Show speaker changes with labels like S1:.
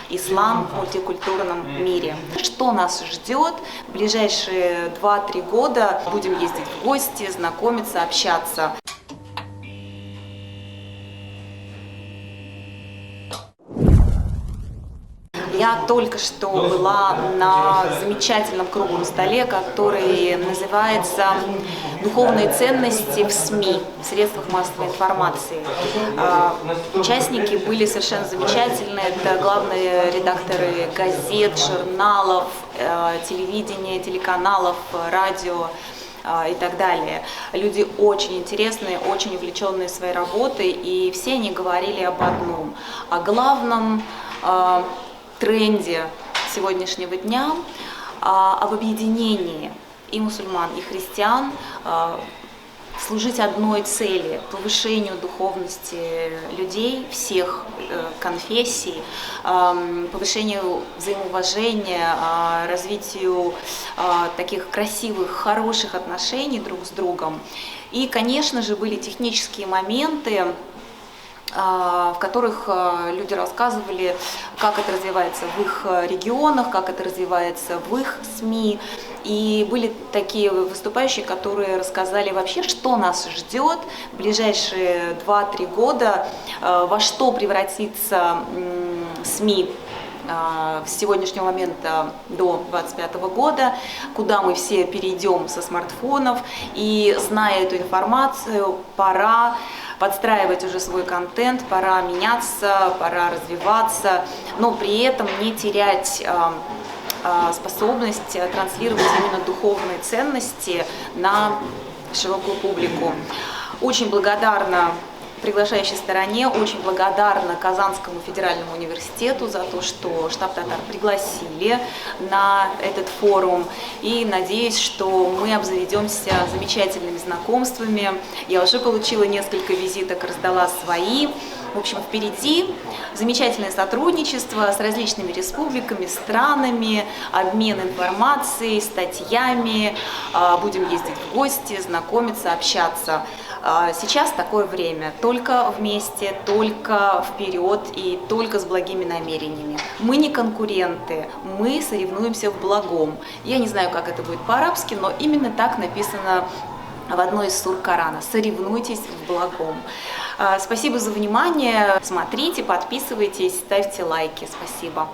S1: ислам в мультикультурном мире. Что нас ждет в ближайшие 2-3 года? Будем ездить в гости, знакомиться, общаться. Я только что была на замечательном круглом столе, который называется «Духовные ценности в СМИ, в средствах массовой информации». Участники были совершенно замечательные. Это главные редакторы газет, журналов, телевидения, телеканалов, радио и так далее. Люди очень интересные, очень увлеченные своей работой, и все они говорили об одном, о главном тренде сегодняшнего дня, об объединении и мусульман, и христиан, служить одной цели – повышению духовности людей всех конфессий, повышению взаимоуважения, развитию таких красивых, хороших отношений друг с другом. И, конечно же, были технические моменты, в которых люди рассказывали, как это развивается в их регионах, как это развивается в их СМИ. И были такие выступающие, которые рассказали вообще, что нас ждет в ближайшие 2-3 года, во что превратится СМИ с сегодняшнего момента до 2025 года, куда мы все перейдем со смартфонов. И, зная эту информацию, пора подстраивать уже свой контент, пора меняться, пора развиваться, но при этом не терять способность транслировать именно духовные ценности на широкую публику. Очень благодарна приглашающей стороне, очень благодарна Казанскому федеральному университету за то, что штаб «Татар» пригласили на этот форум, и надеюсь, что мы обзаведемся замечательными знакомствами. Я уже получила несколько визиток, раздала свои. В общем, впереди замечательное сотрудничество с различными республиками, странами, обмен информацией, статьями. Будем ездить в гости, знакомиться, общаться. Сейчас такое время. Только вместе, только вперед и только с благими намерениями. Мы не конкуренты, мы соревнуемся в благом. Я не знаю, как это будет по-арабски, но именно так написано в одной из сур Корана. Соревнуйтесь в благом. Спасибо за внимание. Смотрите, подписывайтесь, ставьте лайки. Спасибо.